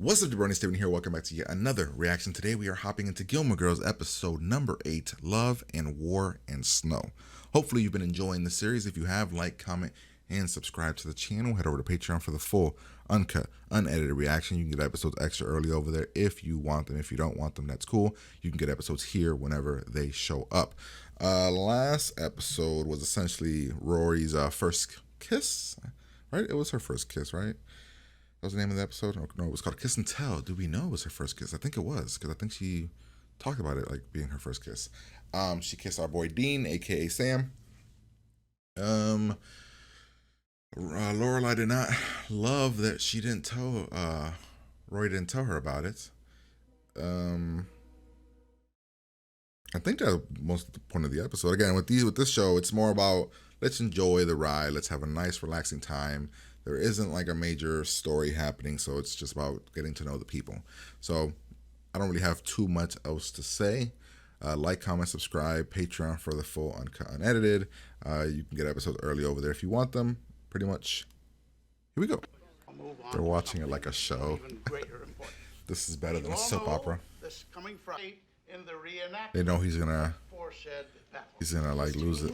What's up, Rorys Date here. Welcome back to yet another reaction. Today we are hopping into Gilmore Girls episode number 8, Love and War and Snow. Hopefully you've been enjoying the series. If you have, like, comment, and subscribe to the channel. Head over to Patreon for the full, uncut, unedited reaction. You can get episodes extra early over there if you want them. If you don't want them, that's cool. You can get episodes here whenever they show up. Last episode was essentially Rory's first kiss, right? It was her first kiss, right? That was the name of the episode? No, it was called Kiss and Tell. Do we know it was her first kiss? I think it was, because I think she talked about it like being her first kiss. She kissed our boy Dean, aka Sam. Lorelai did not love that she didn't tell Roy didn't tell her about it. I think that's most of the point of the episode. Again, with this show, it's more about let's enjoy the ride, let's have a nice relaxing time. There isn't like a major story happening, so it's just about getting to know the people. So I don't really have too much else to say. Like, comment, subscribe, Patreon for the full uncut, unedited. You can get episodes early over there if you want them. Pretty much. Here we go. They're watching it like a show. This is better than a soap opera. They know he's gonna like lose it.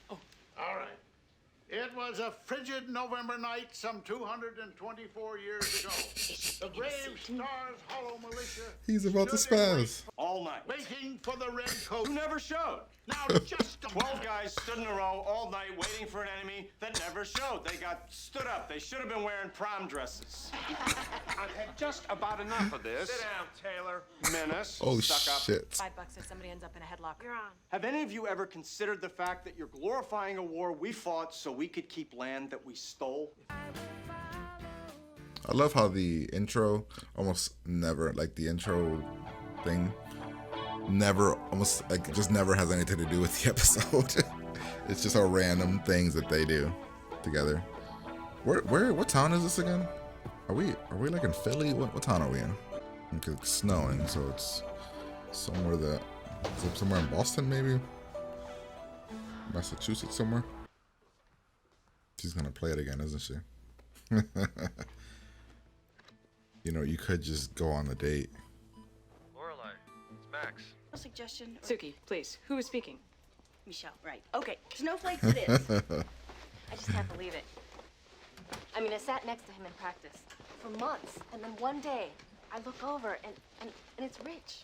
All right. It was a frigid November night some 224 years ago. The brave Stars Hollow militia. He's about to spaz. All night. Waiting for the red coat. Who never showed. Now just 12 guys stood in a row all night waiting for an enemy that never showed. They got stood up. They should have been wearing prom dresses. I've had just about enough of this. Sit down, Taylor. Menace. Oh, Stuck shit. $5 if somebody ends up in a headlock. You're on. Have any of you ever considered the fact that you're glorifying a war we fought so we could keep land that we stole? I love how the intro almost never, like the intro thing, never, almost like just never has anything to do with the episode. It's just all random things that they do together. What town is this again? Are we like in Philly? What town are we in? Okay, it's snowing, so it's somewhere is it somewhere in Boston maybe? Massachusetts somewhere? She's gonna play it again, isn't she? You know, you could just go on the date. Lorelai, it's Max. A suggestion. Suki, please. Who is speaking? Michelle, right. Okay, snowflakes it is. I just can't believe it. I mean, I sat next to him in practice for months, and then one day, I look over, and it's Rich.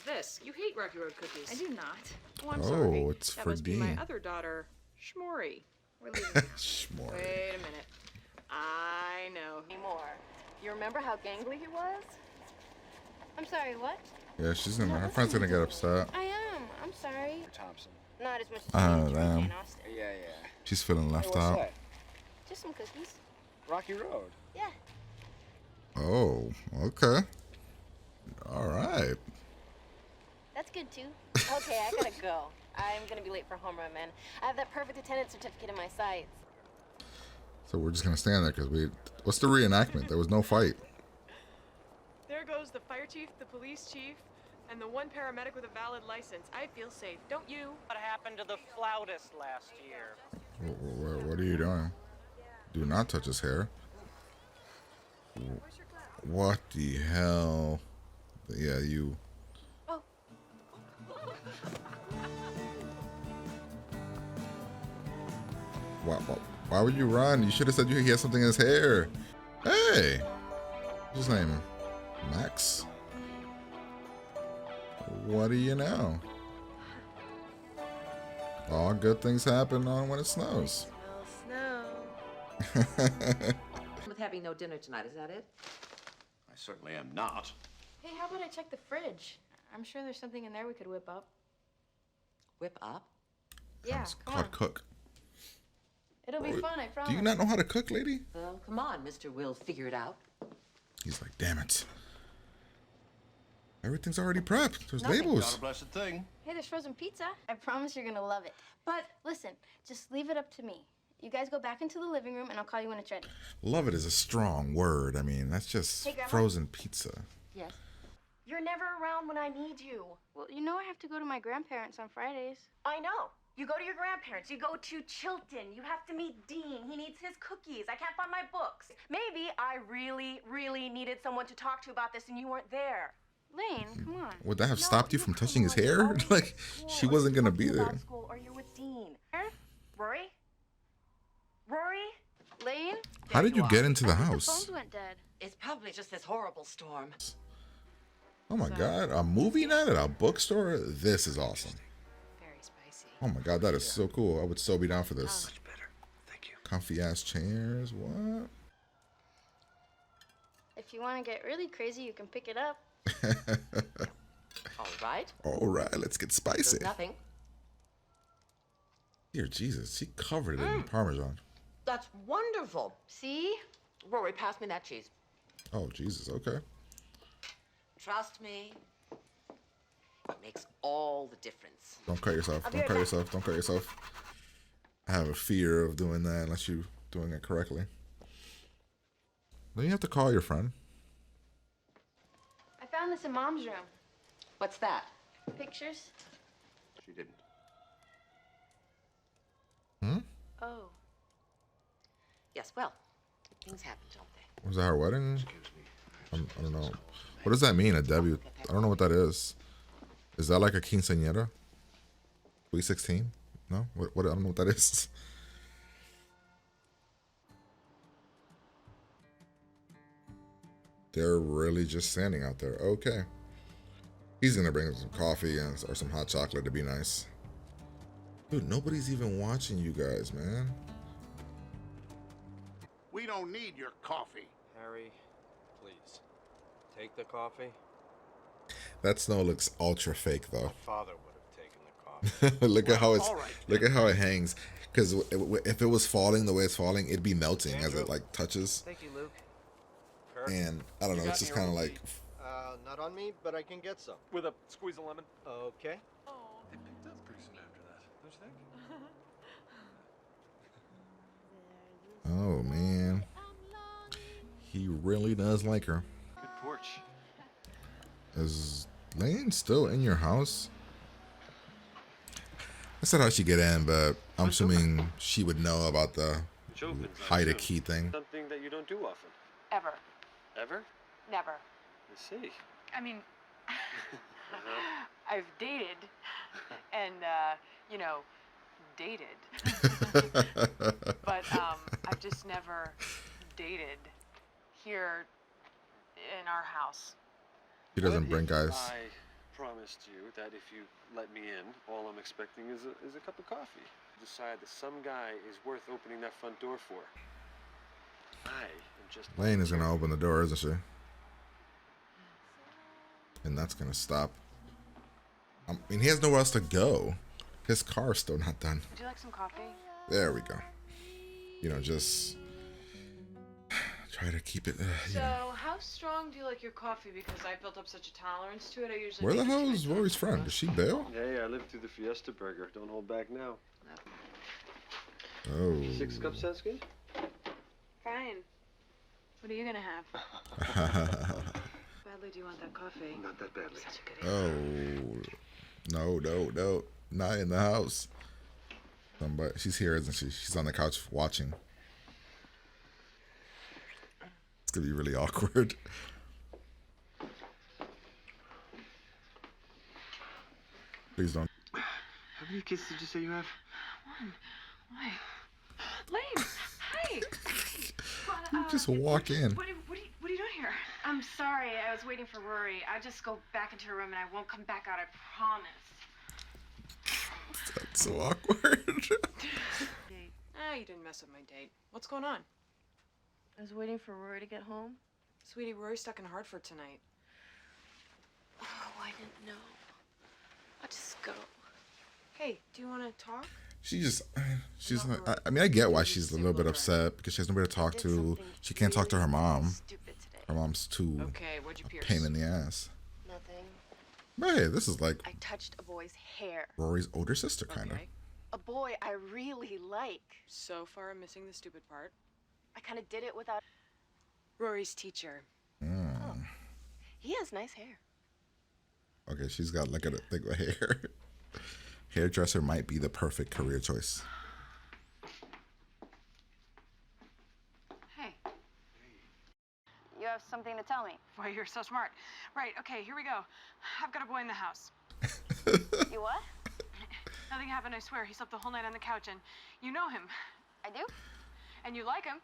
This. You hate Rocky Road cookies. I do not. Oh, I'm Oh, sorry. it's that for must be Dean. my other daughter, Shmori. We're leaving now. Shmori. Wait a minute. I know. Anymore. You remember how gangly he was? I'm sorry, what? Yeah, her friend's gonna get upset. I am. I'm sorry. Thompson. Not as much as Oh, Jane damn. and Austin. Yeah. She's feeling left out. Just some cookies. Rocky Road. Yeah. Oh, okay. All right. That's good, too. Okay, I gotta go. I'm gonna be late for homeroom, man. I have that perfect attendance certificate in my sights. So we're just gonna stand there because what's the reenactment? There was no fight. There goes the fire chief, the police chief, and the one paramedic with a valid license. I feel safe, don't you? What happened to the flautist last year? What are you doing? Do not touch his hair. What the hell? Yeah, you. Oh. Why would you run? You should have said he had something in his hair. Hey, what's his name? Max. What do you know? All good things happen on when it snows. Snow. With having no dinner tonight, is that it? I certainly am not. Hey, how about I check the fridge? I'm sure there's something in there we could whip up. Whip up? Yeah, It's come called on. cook. It'll be fun, I promise. Do you not know how to cook, lady? Well, come on, Mr. Will, figure it out. He's like, damn it. Everything's already prepped. There's Not labels. a blessed thing. Hey, there's frozen pizza. I promise you're gonna love it. But listen, just leave it up to me. You guys go back into the living room, and I'll call you when it's ready. Love it is a strong word. I mean, that's just Hey, Grandma? frozen pizza. Yes? You're never around when I need you. Well, you know I have to go to my grandparents on Fridays. I know. You go to your grandparents. You go to Chilton. You have to meet Dean. He needs his cookies. I can't find my books. Maybe I really, really needed someone to talk to about this and you weren't there. Lane, come on. Would that have stopped you from come touching his on. You're hair? always Like, at school, she or wasn't you're gonna be talking there. about school, or you're with Dean. Rory? Rory? Lane? How did you get into the I think house? The phones went dead. It's probably just this horrible storm. Oh my God, a movie night at a bookstore? This is awesome. Very spicy. Oh my God, that is so cool. I would so be down for this. Much better. Thank you. Comfy ass chairs, what? If you want to get really crazy, you can pick it up. All right. All right, let's get spicy. There's nothing. Dear Jesus, she covered it in Parmesan. That's wonderful. See? Rory, pass me that cheese. Oh, Jesus, okay. Trust me. It makes all the difference. Don't cut yourself. Don't cut yourself. Don't cut yourself. I have a fear of doing that unless you're doing it correctly. Then you have to call your friend. I found this in Mom's room. What's that? Pictures? She didn't. Oh. Yes, well, things happen, don't they? Was that her wedding? I don't know. What does that mean, a debut? I don't know what that is. Is that like a quinceañera? Sweet 16? No? What? I don't know what that is. They're really just standing out there. Okay. He's gonna bring some coffee and or some hot chocolate to be nice. Dude, nobody's even watching you guys, man. We don't need your coffee. Harry, please. Take the coffee. That snow looks ultra fake though. Father would have taken the coffee. Look at how it's all right, look at how it hangs. Because if it was falling the way it's falling, it'd be melting as it like touches. Thank you, Luke. Kurt, And I don't know, it's just kind of like Not on me, but I can get some. With a squeeze of lemon. Okay. They picked up pretty soon after that, don't you think? oh man, he really does like her. Good porch. Is Lane still in your house? I said how she get in, but I'm assuming she would know about the Which opens, I hide a assume. key thing. Something that you don't do often. Ever. Ever? Never. I see. I mean, I've dated and, you know, dated. But I've just never dated here in our house. He doesn't What bring if guys. I promised you that if you let me in, all I'm expecting is a cup of coffee. Decide that some guy is worth opening that front door for. I am just. Lane is gonna open the door, isn't she? And that's gonna stop. I mean, he has nowhere else to go. His car's still not done. Would you like some coffee? There we go. You know, just try to keep it. You know. So, how strong do you like your coffee? Because I built up such a tolerance to it. I usually. Where the make it hell to is my Rory's friend? Did she bail? Hey, I lived through the Fiesta Burger. Don't hold back now. Oh. 6 cups sounds good? Fine. What are you gonna have? Badly do you want that coffee? Not that badly. Such a good Oh. No. Not in the house. Somebody, she's here, isn't she? She's on the couch watching. It's gonna be really awkward. Please don't. How many kids did you say you have? Why? Lane! Hi! Just walk in. What are you doing here? I'm sorry. I was waiting for Rory. I'll just go back into her room and I won't come back out. I promise. That's so awkward. You didn't mess up my date. What's going on? I was waiting for Rory to get home. Sweetie, Rory's stuck in Hartford tonight. Oh, I didn't know. I'll just go. Hey, do you want to talk? she's like, I mean, I get why she's a little bit upset because she has nobody to talk to. She can't talk to her mom. Stupid today. Her mom's too Okay, what'd you pierce? pain in the ass. Nothing. But hey, this is like I touched a boy's hair. Rory's older sister, kind of. Okay. A boy I really like. So far, I'm missing the stupid part. I kind of did it without. Rory's teacher. He has nice hair. Okay, she's got like a thick hair. hairdresser might be the perfect career choice. Hey. You have something to tell me. Boy, you're so smart. Right, okay, here we go. I've got a boy in the house. You what? Nothing happened, I swear. He slept the whole night on the couch, and you know him. I do? And you like him.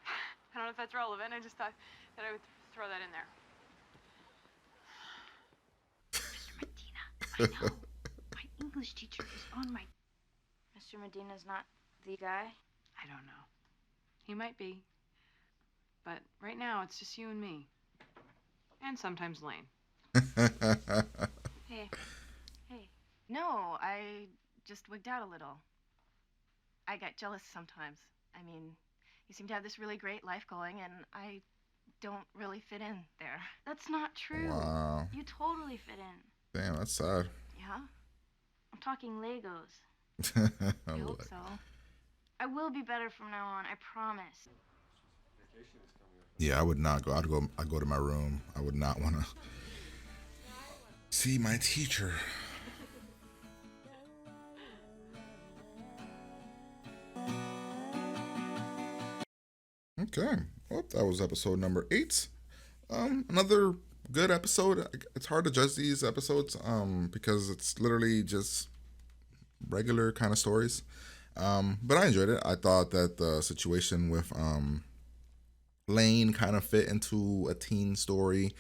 I don't know if that's relevant. I just thought that I would throw that in there. Mr. Medina, I know. My English teacher is on my... Mr. Medina's not the guy? I don't know. He might be. But right now, it's just you and me. And sometimes Lane. Hey. Hey. No, I just wigged out a little. I get jealous sometimes. I mean, you seem to have this really great life going, and I don't really fit in there. That's not true. Wow. You totally fit in. Damn, that's sad. Yeah? I'm talking Legos. I I hope so. I will be better from now on, I promise. Yeah, I would not go. I'd go to my room. I would not want to see my teacher. Okay. Well, that was episode number 8. Another good episode. It's hard to judge these episodes because it's literally just regular kind of stories. But I enjoyed it. I thought that the situation with Lane kind of fit into a teen story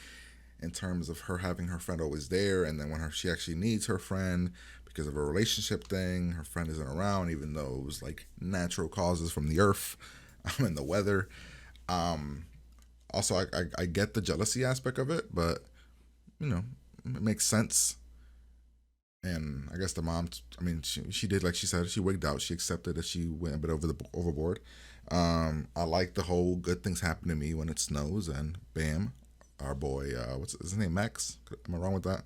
in terms of her having her friend always there, and then when she actually needs her friend because of a relationship thing, her friend isn't around, even though it was like natural causes from the earth and the weather. Also, I get the jealousy aspect of it, but you know, it makes sense. And I guess the mom, I mean, she did, like she said, she wigged out. She accepted that she went a bit overboard. I like the whole good things happen to me when it snows, and bam, our boy, what's his name, Max? Am I wrong with that?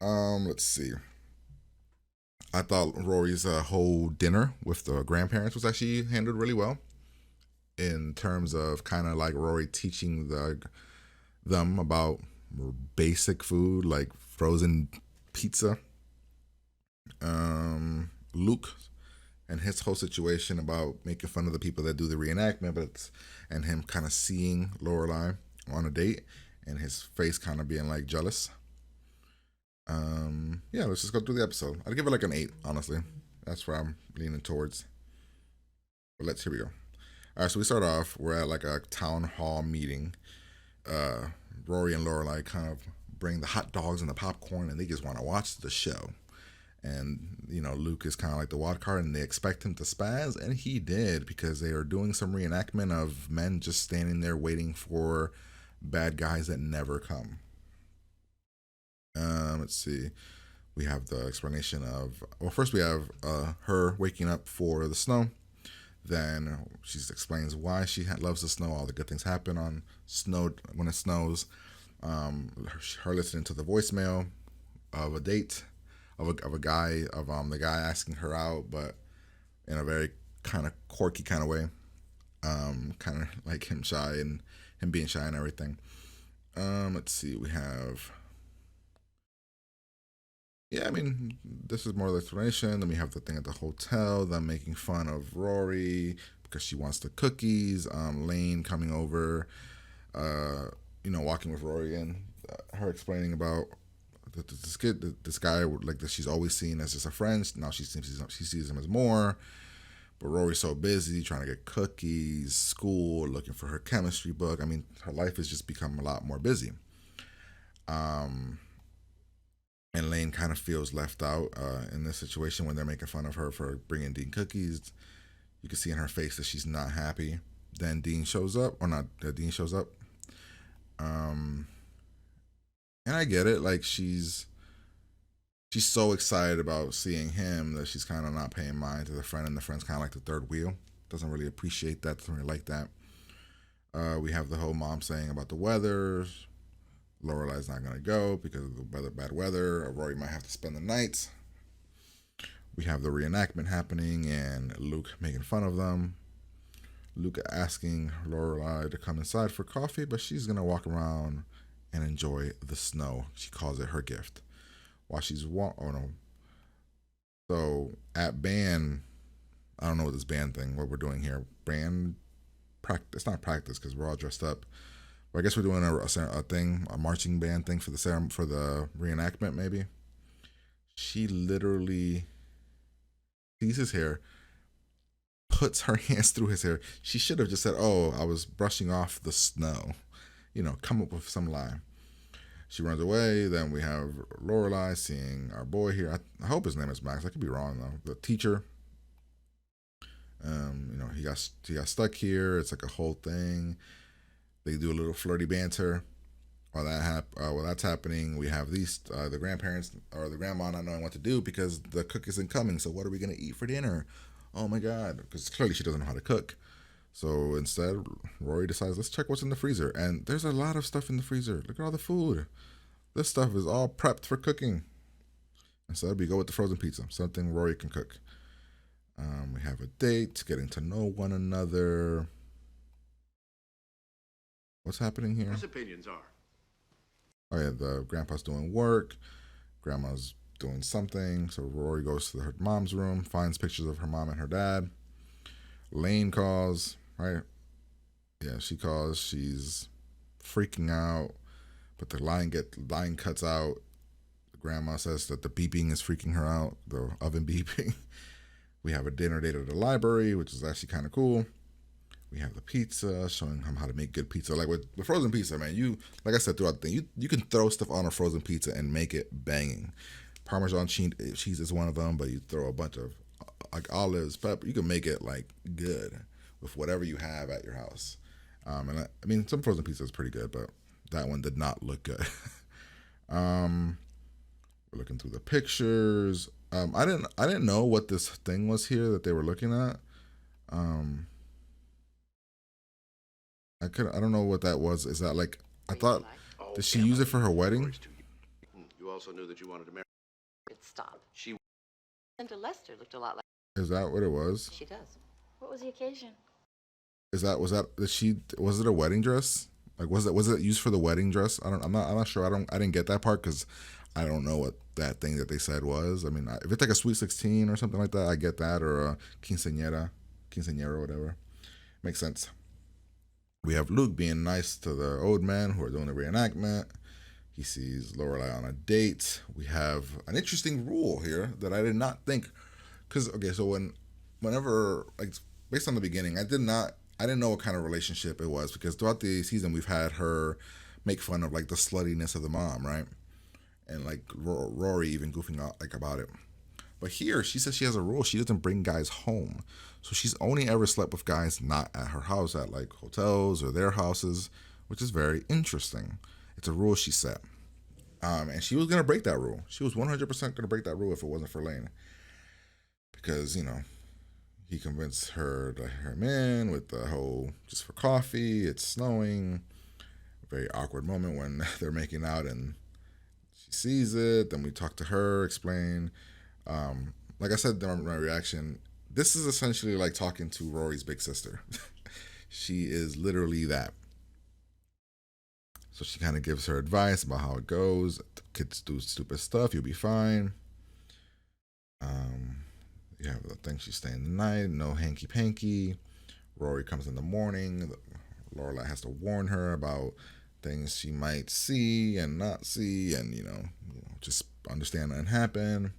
Let's see. I thought Rory's whole dinner with the grandparents was actually handled really well, in terms of kind of like Rory teaching them about basic food like frozen pizza. Luke and his whole situation about making fun of the people that do the reenactment, and him kind of seeing Lorelai on a date and his face kind of being like jealous. Yeah, let's just go through the episode. I'd give it like an 8, honestly. That's where I'm leaning towards. But here we go. All right, so we start off, we're at like a town hall meeting. Rory and Lorelai kind of bring the hot dogs and the popcorn, and they just want to watch the show. And, you know, Luke is kind of like the wild card, and they expect him to spaz, and he did, because they are doing some reenactment of men just standing there waiting for bad guys that never come. Let's see. We have the explanation of, well, first we have her waking up for the snow. Then she explains why she loves the snow. All the good things happen on snow when it snows. Her listening to the voicemail of a date of a guy, of the guy asking her out, but in a very kind of quirky kind of way, kind of like him being shy and everything. Let's see, we have, yeah, I mean, this is more of the explanation. Then we have the thing at the hotel, them making fun of Rory because she wants the cookies. Lane coming over, walking with Rory, and her explaining about this guy like that she's always seen as just a friend. Now she sees him as more. But Rory's so busy trying to get cookies, school, looking for her chemistry book. I mean, her life has just become a lot more busy. And Lane kind of feels left out in this situation when they're making fun of her for bringing Dean cookies. You can see in her face that she's not happy. Then Dean shows up, or not, Dean shows up. And I get it, like she's so excited about seeing him that she's kind of not paying mind to the friend, and the friend's kind of like the third wheel. Doesn't really appreciate that, doesn't really like that. We have the whole mom saying about the weather. Lorelai's not going to go because of the bad weather. Rory might have to spend the night. We have the reenactment happening and Luke making fun of them. Luke asking Lorelai to come inside for coffee, but she's going to walk around and enjoy the snow. She calls it her gift. While she's So So at band, I don't know what this band thing, what we're doing here. Band practice, it's not practice because we're all dressed up. But I guess we're doing a thing, a marching band thing for the reenactment maybe. She literally sees his hair, puts her hands through his hair. She should have just said, "Oh, I was brushing off the snow." Come up with some lie. She runs away. Then we have Lorelai seeing our boy here. I hope his name is Max. I could be wrong though. The teacher. He got stuck here. It's like a whole thing. They do a little flirty banter. While that's happening, we have the grandparents or the grandma not knowing what to do because the cook isn't coming. So what are we gonna eat for dinner? Oh my God! Because clearly she doesn't know how to cook. So instead, Rory decides, let's check what's in the freezer. And there's a lot of stuff in the freezer. Look at all the food. This stuff is all prepped for cooking. Instead, we go with the frozen pizza, something Rory can cook. We have a date, getting to know one another. What's happening here? His opinions are. Oh yeah, the grandpa's doing work. Grandma's doing something. So Rory goes to her mom's room, finds pictures of her mom and her dad. Lane calls, right? Yeah, she calls. She's freaking out, but the line cuts out. Grandma says that the beeping is freaking her out, the oven beeping. We have a dinner date at the library, which is actually kind of cool. We have the pizza, showing him how to make good pizza. Like with frozen pizza, man, like I said throughout the thing, you can throw stuff on a frozen pizza and make it banging. Parmesan cheese is one of them, but you throw a bunch of like olives, pepper, you can make it like good with whatever you have at your house. And I mean, some frozen pizza is pretty good, but that one did not look good. We're looking through the pictures. I didn't know what this thing was here that they were looking at. I don't know what that was. Is that like, I thought, did she use it for her wedding? You also knew that you wanted to marry. Stop. She and to Lester looked a lot like. Is that what it was? She does. What was the occasion? Was it a wedding dress? Like was it used for the wedding dress? I'm not sure. I didn't get that part because I don't know what that thing that they said was. I mean, if it's like a sweet 16 or something like that, I get that, or a quinceañera or whatever. Makes sense. We have Luke being nice to the old man who are doing the reenactment. He sees Lorelai on a date. We have an interesting rule here that I did not think, so whenever like based on the beginning, I didn't know what kind of relationship it was because throughout the season we've had her make fun of like the sluttiness of the mom, right? And like Rory even goofing out like about it. But here she says she has a rule. She doesn't bring guys home. So she's only ever slept with guys not at her house, at like hotels or their houses, which is very interesting. It's a rule she set. And she was going to break that rule. She was 100% going to break that rule if it wasn't for Lane. Because, he convinced her to him in with the whole just for coffee, it's snowing. Very awkward moment when they're making out and she sees it. Then we talk to her, explain. Like I said in my reaction, this is essentially like talking to Rory's big sister. She is literally that. So she kind of gives her advice about how it goes. The kids do stupid stuff, you'll be fine. You have the thing, she's staying the night, no hanky-panky. Rory comes in the morning. Lorelai has to warn her about things she might see and not see, and just understand that happen.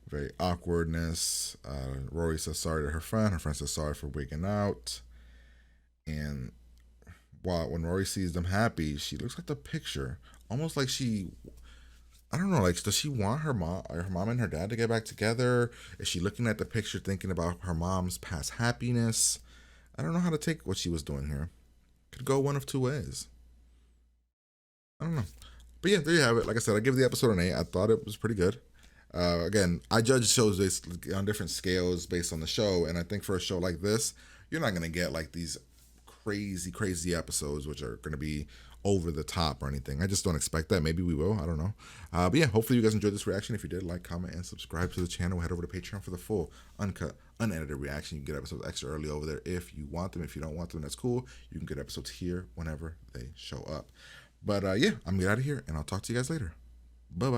Very awkwardness. Rory says sorry to her friend. Her friend says sorry for waking out. And when Rory sees them happy, she looks at the picture, almost like I don't know, like, does she want her mom and her dad to get back together? Is she looking at the picture thinking about her mom's past happiness? I don't know how to take what she was doing here. Could go one of two ways. I don't know. But yeah, there you have it. Like I said, I give the episode an 8. I thought it was pretty good. Again, I judge shows based on different scales based on the show, and I think for a show like this, you're not going to get like these crazy episodes which are going to be over the top or anything. I just don't expect that. Maybe we will. I don't know. But yeah, hopefully you guys enjoyed this reaction. If you did, like, comment, and subscribe to the channel. Head over to Patreon for the full, uncut, unedited reaction. You can get episodes extra early over there if you want them. If you don't want them, that's cool. You can get episodes here whenever they show up. But yeah, I'm going to get out of here, and I'll talk to you guys later. Bye-bye.